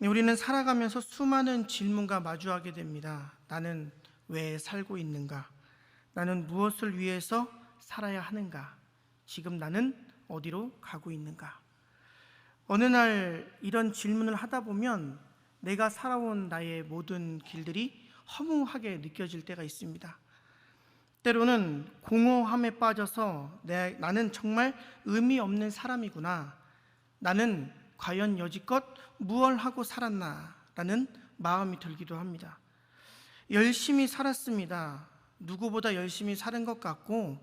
우리는 살아가면서 수많은 질문과 마주하게 됩니다. 나는 왜 살고 있는가? 나는 무엇을 위해서 살아야 하는가? 지금 나는 어디로 가고 있는가? 어느 날 이런 질문을 하다 보면 내가 살아온 나의 모든 길들이 허무하게 느껴질 때가 있습니다. 때로는 공허함에 빠져서 나는 정말 의미 없는 사람이구나, 나는 과연 여지껏 무얼 하고 살았나 라는 마음이 들기도 합니다. 열심히 살았습니다. 누구보다 열심히 사는 것 같고,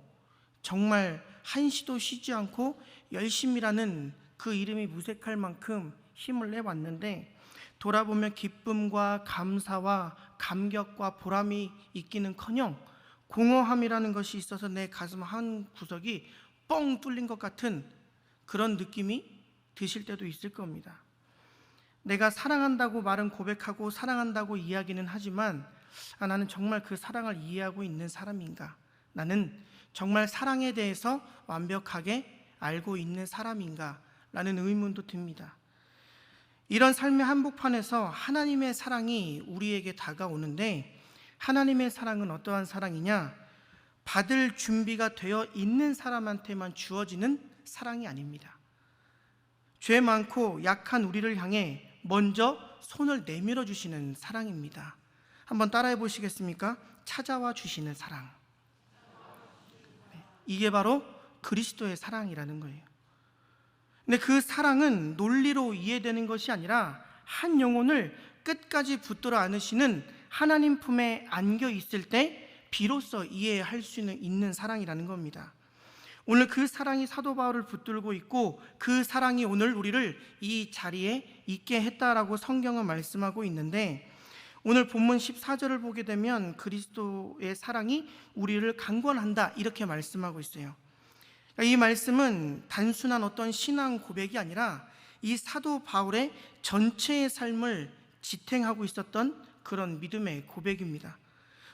정말 한시도 쉬지 않고 열심이라는 그 이름이 무색할 만큼 힘을 내왔는데, 돌아보면 기쁨과 감사와 감격과 보람이 있기는커녕 공허함이라는 것이 있어서 내 가슴 한 구석이 뻥 뚫린 것 같은 그런 느낌이 드실 때도 있을 겁니다. 내가 사랑한다고 말은 고백하고 사랑한다고 이야기는 하지만 나는 정말 그 사랑을 이해하고 있는 사람인가? 나는 정말 사랑에 대해서 완벽하게 알고 있는 사람인가? 라는 의문도 듭니다. 이런 삶의 한복판에서 하나님의 사랑이 우리에게 다가오는데, 하나님의 사랑은 어떠한 사랑이냐? 받을 준비가 되어 있는 사람한테만 주어지는 사랑이 아닙니다. 죄 많고 약한 우리를 향해 먼저 손을 내밀어 주시는 사랑입니다. 한번 따라해 보시겠습니까? 찾아와 주시는 사랑. 이게 바로 그리스도의 사랑이라는 거예요. 근데 그 사랑은 논리로 이해되는 것이 아니라 한 영혼을 끝까지 붙들어 안으시는 하나님 품에 안겨 있을 때 비로소 이해할 수 있는 사랑이라는 겁니다. 오늘 그 사랑이 사도 바울을 붙들고 있고, 그 사랑이 오늘 우리를 이 자리에 있게 했다라고 성경은 말씀하고 있는데, 오늘 본문 14절을 보게 되면 그리스도의 사랑이 우리를 강권한다 이렇게 말씀하고 있어요. 이 말씀은 단순한 어떤 신앙 고백이 아니라 이 사도 바울의 전체의 삶을 지탱하고 있었던 그런 믿음의 고백입니다.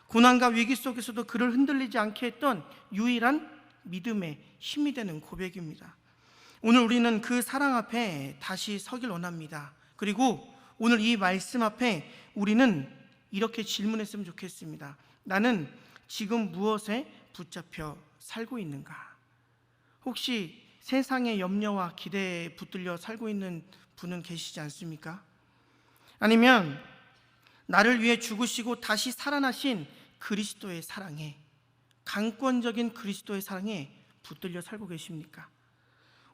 고난과 위기 속에서도 그를 흔들리지 않게 했던 유일한 믿음의 힘이 되는 고백입니다. 오늘 우리는 그 사랑 앞에 다시 서길 원합니다. 그리고 오늘 이 말씀 앞에 우리는 이렇게 질문했으면 좋겠습니다. 나는 지금 무엇에 붙잡혀 살고 있는가? 혹시 세상의 염려와 기대에 붙들려 살고 있는 분은 계시지 않습니까? 아니면 나를 위해 죽으시고 다시 살아나신 그리스도의 사랑에, 강권적인 그리스도의 사랑에 붙들려 살고 계십니까?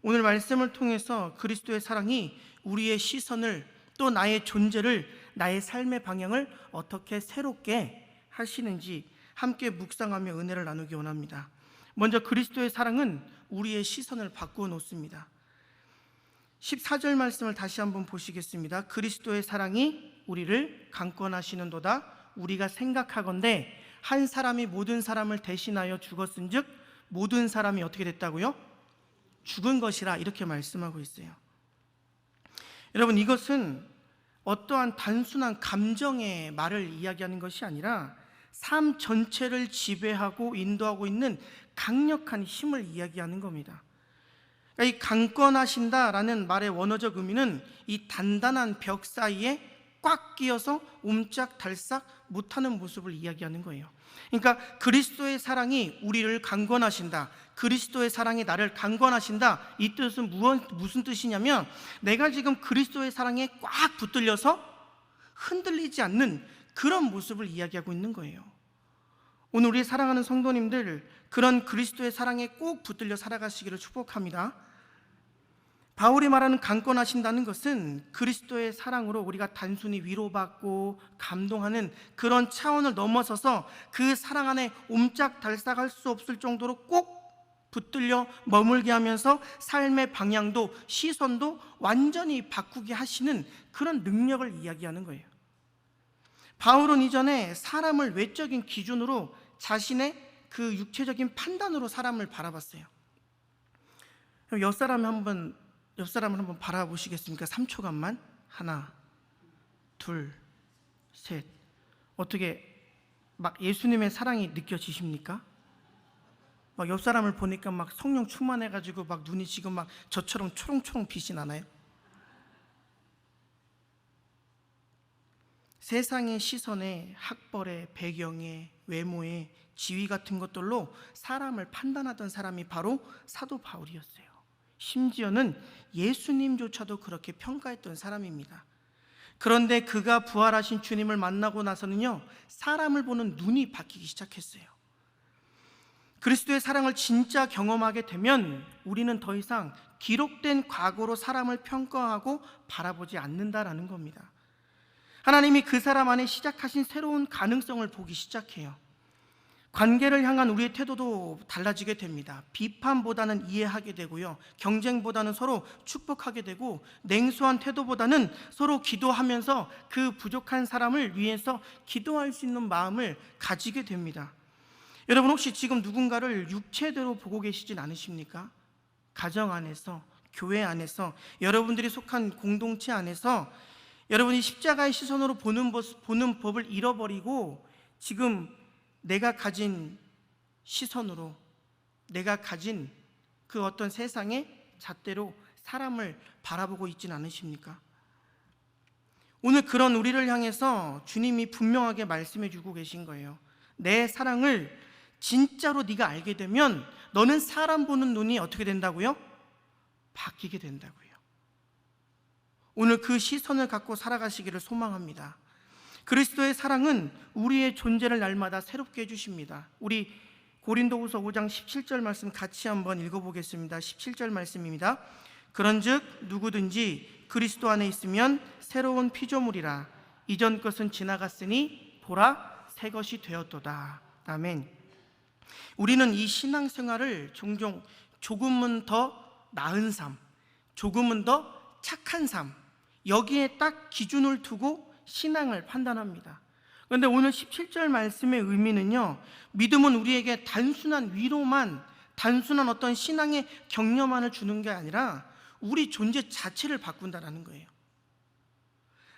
오늘 말씀을 통해서 그리스도의 사랑이 우리의 시선을, 또 나의 존재를, 나의 삶의 방향을 어떻게 새롭게 하시는지 함께 묵상하며 은혜를 나누기 원합니다. 먼저 그리스도의 사랑은 우리의 시선을 바꾸어 놓습니다. 14절 말씀을 다시 한번 보시겠습니다. 그리스도의 사랑이 우리를 강권하시는도다. 우리가 생각하건대 한 사람이 모든 사람을 대신하여 죽었은즉 모든 사람이 어떻게 됐다고요? 죽은 것이라, 이렇게 말씀하고 있어요. 여러분, 이것은 어떠한 단순한 감정의 말을 이야기하는 것이 아니라 삶 전체를 지배하고 인도하고 있는 강력한 힘을 이야기하는 겁니다. 그러니까 이 강권하신다라는 말의 원어적 의미는 이 단단한 벽 사이에 꽉 끼어서 옴짝달싹 못하는 모습을 이야기하는 거예요. 그러니까 그리스도의 사랑이 우리를 강권하신다, 그리스도의 사랑이 나를 강권하신다, 이 뜻은 무슨 뜻이냐면, 내가 지금 그리스도의 사랑에 꽉 붙들려서 흔들리지 않는 그런 모습을 이야기하고 있는 거예요. 오늘 우리 사랑하는 성도님들, 그런 그리스도의 사랑에 꼭 붙들려 살아가시기를 축복합니다. 바울이 말하는 강권하신다는 것은 그리스도의 사랑으로 우리가 단순히 위로받고 감동하는 그런 차원을 넘어서서 그 사랑 안에 옴짝달싹할 수 없을 정도로 꼭 붙들려 머물게 하면서 삶의 방향도 시선도 완전히 바꾸게 하시는 그런 능력을 이야기하는 거예요. 바울은 이전에 사람을 외적인 기준으로, 자신의 그 육체적인 판단으로 사람을 바라봤어요. 옆 사람을 한번 바라보시겠습니까? 3초간만. 하나, 둘, 셋. 어떻게 막 예수님의 사랑이 느껴지십니까? 막 옆 사람을 보니까 막 성령 충만해가지고 막 눈이 지금 막 저처럼 초롱초롱 빛이 나나요? 세상의 시선에, 학벌에, 배경에, 외모에, 지위 같은 것들로 사람을 판단하던 사람이 바로 사도 바울이었어요. 심지어는 예수님조차도 그렇게 평가했던 사람입니다. 그런데 그가 부활하신 주님을 만나고 나서는요, 사람을 보는 눈이 바뀌기 시작했어요. 그리스도의 사랑을 진짜 경험하게 되면 우리는 더 이상 기록된 과거로 사람을 평가하고 바라보지 않는다라는 겁니다. 하나님이 그 사람 안에 시작하신 새로운 가능성을 보기 시작해요. 관계를 향한 우리의 태도도 달라지게 됩니다. 비판보다는 이해하게 되고요, 경쟁보다는 서로 축복하게 되고, 냉소한 태도보다는 서로 기도하면서 그 부족한 사람을 위해서 기도할 수 있는 마음을 가지게 됩니다. 여러분, 혹시 지금 누군가를 육체대로 보고 계시진 않으십니까? 가정 안에서, 교회 안에서, 여러분들이 속한 공동체 안에서 여러분이 십자가의 시선으로 보는 법을 잃어버리고 지금 내가 가진 시선으로, 내가 가진 그 어떤 세상의 잣대로 사람을 바라보고 있진 않으십니까? 오늘 그런 우리를 향해서 주님이 분명하게 말씀해 주고 계신 거예요. 내 사랑을 진짜로 네가 알게 되면 너는 사람 보는 눈이 어떻게 된다고요? 바뀌게 된다고요. 오늘 그 시선을 갖고 살아가시기를 소망합니다. 그리스도의 사랑은 우리의 존재를 날마다 새롭게 해주십니다. 우리 고린도후서 5장 17절 말씀 같이 한번 읽어보겠습니다. 17절 말씀입니다. 그런즉 누구든지 그리스도 안에 있으면 새로운 피조물이라. 이전 것은 지나갔으니 보라 새 것이 되었도다. 아멘. 우리는 이 신앙생활을 종종 조금은 더 나은 삶, 조금은 더 착한 삶, 여기에 딱 기준을 두고 신앙을 판단합니다. 그런데 오늘 17절 말씀의 의미는요, 믿음은 우리에게 단순한 위로만, 단순한 어떤 신앙의 격려만을 주는 게 아니라 우리 존재 자체를 바꾼다는 거예요.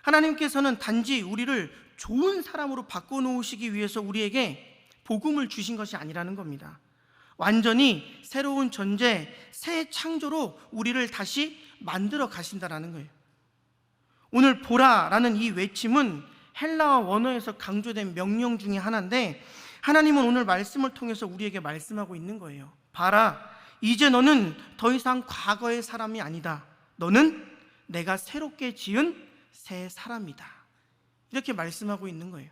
하나님께서는 단지 우리를 좋은 사람으로 바꿔놓으시기 위해서 우리에게 복음을 주신 것이 아니라는 겁니다. 완전히 새로운 존재, 새 창조로 우리를 다시 만들어 가신다는 거예요. 오늘 보라라는 이 외침은 헬라어 원어에서 강조된 명령 중에 하나인데, 하나님은 오늘 말씀을 통해서 우리에게 말씀하고 있는 거예요. 봐라, 이제 너는 더 이상 과거의 사람이 아니다. 너는 내가 새롭게 지은 새 사람이다. 이렇게 말씀하고 있는 거예요.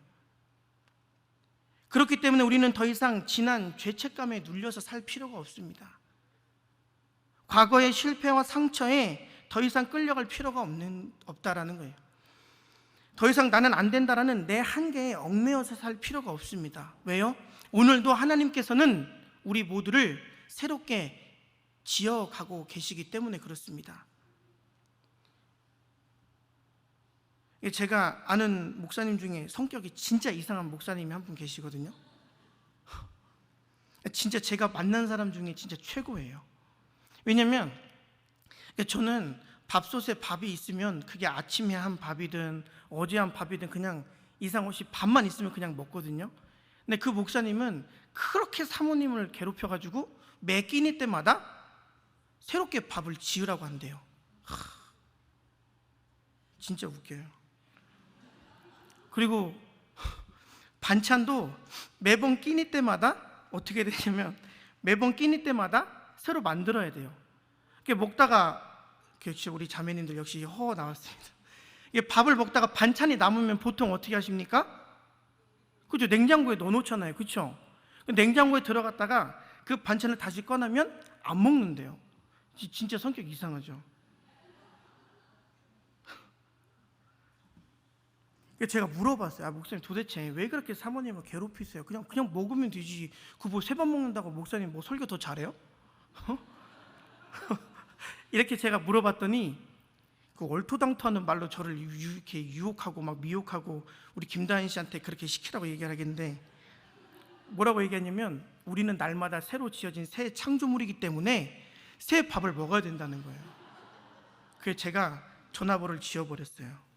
그렇기 때문에 우리는 더 이상 지난 죄책감에 눌려서 살 필요가 없습니다. 과거의 실패와 상처에 더 이상 끌려갈 필요가 없다라는 거예요. 더 이상 나는 안 된다라는 내 한계에 얽매여서 살 필요가 없습니다. 왜요? 오늘도 하나님께서는 우리 모두를 새롭게 지어가고 계시기 때문에 그렇습니다. 제가 아는 목사님 중에 성격이 진짜 이상한 목사님이 한 분 계시거든요. 진짜 제가 만난 사람 중에 진짜 최고예요. 왜냐면 저는 밥솥에 밥이 있으면 그게 아침에 한 밥이든 어제 한 밥이든 그냥 이상 없이 밥만 있으면 그냥 먹거든요. 근데 그 목사님은 그렇게 사모님을 괴롭혀가지고 매 끼니 때마다 새롭게 밥을 지으라고 한대요. 진짜 웃겨요. 그리고 반찬도 매번 끼니 때마다 어떻게 되냐면 매번 끼니 때마다 새로 만들어야 돼요. 먹다가 역시 우리 자매님들 역시 허 나왔습니다. 이게 밥을 먹다가 반찬이 남으면 보통 어떻게 하십니까? 그죠? 냉장고에 넣어놓잖아요. 그렇죠? 냉장고에 들어갔다가 그 반찬을 다시 꺼내면 안 먹는데요. 진짜 성격 이상하죠. 제가 물어봤어요. 목사님 도대체 왜 그렇게 사모님을 괴롭히세요? 그냥 먹으면 되지. 그 뭐 세 번 먹는다고 목사님 뭐 설교 더 잘해요? 이렇게 제가 물어봤더니 그 얼토당토하는 말로 저를 이렇게 유혹하고 막 미혹하고 우리 김다인 씨한테 그렇게 시키라고 얘기를 하겠는데, 뭐라고 얘기했냐면 우리는 날마다 새로 지어진 새 창조물이기 때문에 새 밥을 먹어야 된다는 거예요. 그래서 제가 전화번호를 지워버렸어요.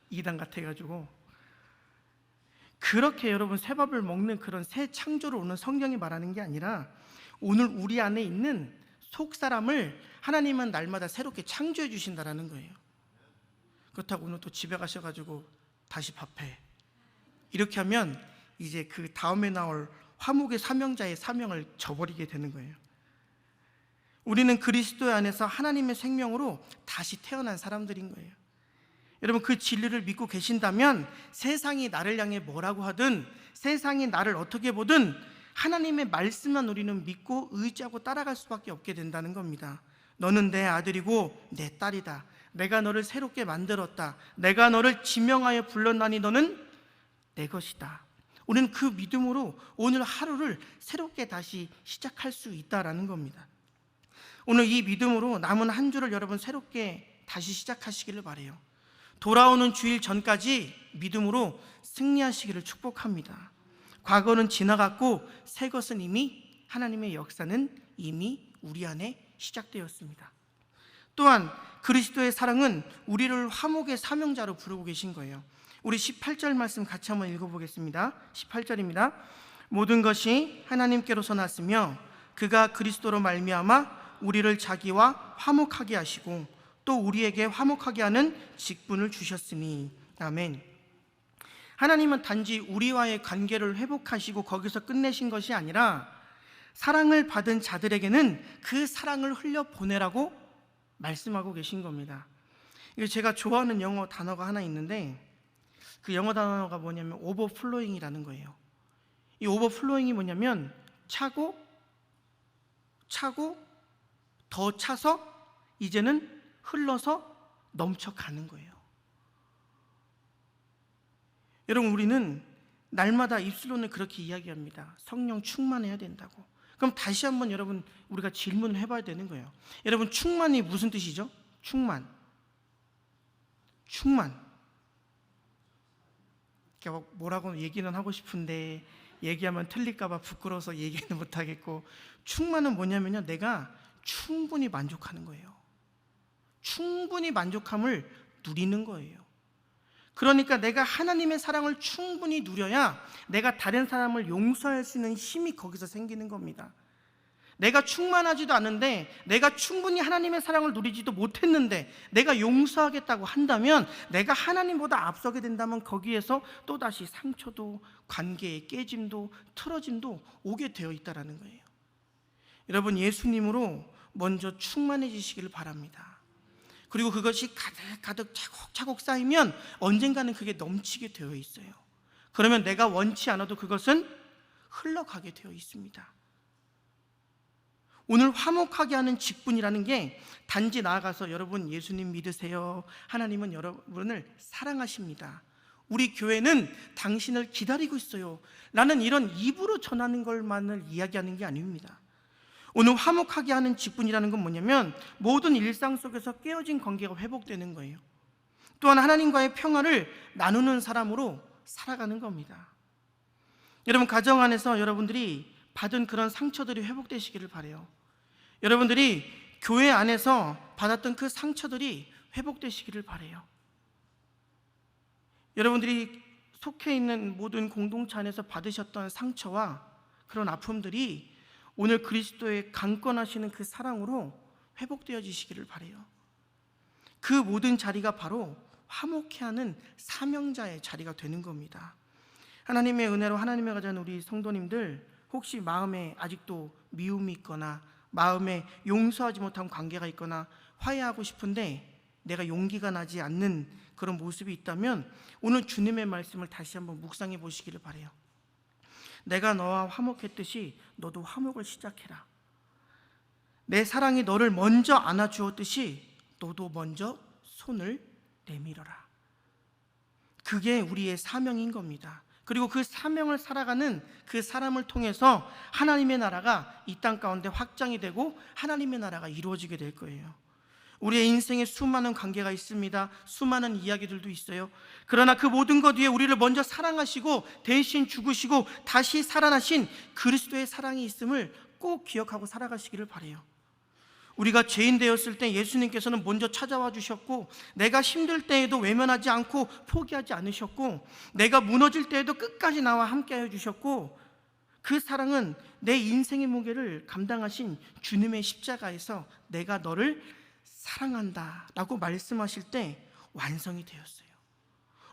이단 같아가지고. 그렇게 여러분 새 밥을 먹는 그런 새 창조를 오늘 성경이 말하는 게 아니라 오늘 우리 안에 있는 속 사람을 하나님은 날마다 새롭게 창조해 주신다라는 거예요. 그렇다고 오늘 또 집에 가셔가지고 다시 밥해. 이렇게 하면 이제 그 다음에 나올 화목의 사명자의 사명을 저버리게 되는 거예요. 우리는 그리스도 안에서 하나님의 생명으로 다시 태어난 사람들인 거예요. 여러분, 그 진리를 믿고 계신다면 세상이 나를 향해 뭐라고 하든, 세상이 나를 어떻게 보든 하나님의 말씀만 우리는 믿고 의지하고 따라갈 수밖에 없게 된다는 겁니다. 너는 내 아들이고 내 딸이다. 내가 너를 새롭게 만들었다. 내가 너를 지명하여 불렀나니 너는 내 것이다. 우리는 그 믿음으로 오늘 하루를 새롭게 다시 시작할 수 있다라는 겁니다. 오늘 이 믿음으로 남은 한 주를 여러분 새롭게 다시 시작하시기를 바라요. 돌아오는 주일 전까지 믿음으로 승리하시기를 축복합니다. 과거는 지나갔고 새 것은 이미, 하나님의 역사는 이미 우리 안에 시작되었습니다. 또한 그리스도의 사랑은 우리를 화목의 사명자로 부르고 계신 거예요. 우리 18절 말씀 같이 한번 읽어보겠습니다. 18절입니다. 모든 것이 하나님께로서 났으며 그가 그리스도로 말미암아 우리를 자기와 화목하게 하시고 또 우리에게 화목하게 하는 직분을 주셨으니. 아멘. 하나님은 단지 우리와의 관계를 회복하시고 거기서 끝내신 것이 아니라 사랑을 받은 자들에게는 그 사랑을 흘려보내라고 말씀하고 계신 겁니다. 제가 좋아하는 영어 단어가 하나 있는데 그 영어 단어가 뭐냐면 오버플로잉이라는 거예요. 이 오버플로잉이 뭐냐면 차고 더 차서 이제는 흘러서 넘쳐가는 거예요. 여러분, 우리는 날마다 입술로는 그렇게 이야기합니다. 성령 충만해야 된다고. 그럼 다시 한번 여러분 우리가 질문을 해봐야 되는 거예요. 여러분, 충만이 무슨 뜻이죠? 충만. 뭐라고 얘기는 하고 싶은데 얘기하면 틀릴까봐 부끄러워서 얘기는 못하겠고, 충만은 뭐냐면요, 내가 충분히 만족하는 거예요. 충분히 만족함을 누리는 거예요. 그러니까 내가 하나님의 사랑을 충분히 누려야 내가 다른 사람을 용서할 수 있는 힘이 거기서 생기는 겁니다. 내가 충만하지도 않은데, 내가 충분히 하나님의 사랑을 누리지도 못했는데 내가 용서하겠다고 한다면, 내가 하나님보다 앞서게 된다면 거기에서 또다시 상처도, 관계의 깨짐도, 틀어짐도 오게 되어 있다는 거예요. 여러분, 예수님으로 먼저 충만해지시기를 바랍니다. 그리고 그것이 가득 차곡차곡 쌓이면 언젠가는 그게 넘치게 되어 있어요. 그러면 내가 원치 않아도 그것은 흘러가게 되어 있습니다. 오늘 화목하게 하는 직분이라는 게 단지 나아가서 여러분 예수님 믿으세요, 하나님은 여러분을 사랑하십니다, 우리 교회는 당신을 기다리고 있어요 라는 이런 입으로 전하는 것만을 이야기하는 게 아닙니다. 오늘 화목하게 하는 직분이라는 건 뭐냐면 모든 일상 속에서 깨어진 관계가 회복되는 거예요. 또한 하나님과의 평화를 나누는 사람으로 살아가는 겁니다. 여러분, 가정 안에서 여러분들이 받은 그런 상처들이 회복되시기를 바라요. 여러분들이 교회 안에서 받았던 그 상처들이 회복되시기를 바라요. 여러분들이 속해 있는 모든 공동체 안에서 받으셨던 상처와 그런 아픔들이 오늘 그리스도의 강권하시는 그 사랑으로 회복되어지시기를 바라요. 그 모든 자리가 바로 화목케 하는 사명자의 자리가 되는 겁니다. 하나님의 은혜로 하나님의 가진 우리 성도님들, 혹시 마음에 아직도 미움이 있거나 마음에 용서하지 못한 관계가 있거나 화해하고 싶은데 내가 용기가 나지 않는 그런 모습이 있다면 오늘 주님의 말씀을 다시 한번 묵상해 보시기를 바라요. 내가 너와 화목했듯이 너도 화목을 시작해라. 내 사랑이 너를 먼저 안아주었듯이 너도 먼저 손을 내밀어라. 그게 우리의 사명인 겁니다. 그리고 그 사명을 살아가는 그 사람을 통해서 하나님의 나라가 이 땅 가운데 확장이 되고 하나님의 나라가 이루어지게 될 거예요. 우리의 인생에 수많은 관계가 있습니다. 수많은 이야기들도 있어요. 그러나 그 모든 것 위에 우리를 먼저 사랑하시고 대신 죽으시고 다시 살아나신 그리스도의 사랑이 있음을 꼭 기억하고 살아가시기를 바라요. 우리가 죄인 되었을 때 예수님께서는 먼저 찾아와 주셨고, 내가 힘들 때에도 외면하지 않고 포기하지 않으셨고, 내가 무너질 때에도 끝까지 나와 함께하여 주셨고, 그 사랑은 내 인생의 무게를 감당하신 주님의 십자가에서 내가 너를 사랑한다 라고 말씀하실 때 완성이 되었어요.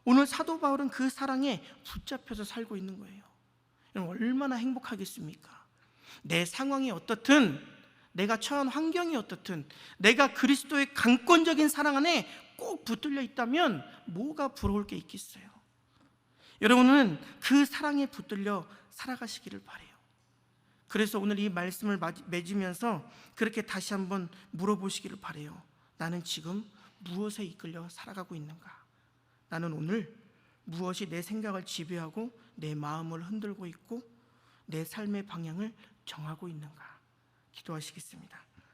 오늘 사도 바울은 그 사랑에 붙잡혀서 살고 있는 거예요. 여러분, 얼마나 행복하겠습니까? 내 상황이 어떻든, 내가 처한 환경이 어떻든, 내가 그리스도의 강권적인 사랑 안에 꼭 붙들려 있다면 뭐가 부러울 게 있겠어요? 여러분은 그 사랑에 붙들려 살아가시기를 바라요. 그래서 오늘 이 말씀을 맺으면서 그렇게 다시 한번 물어보시기를 바라요. 나는 지금 무엇에 이끌려 살아가고 있는가? 나는 오늘 무엇이 내 생각을 지배하고 내 마음을 흔들고 있고 내 삶의 방향을 정하고 있는가? 기도하시겠습니다.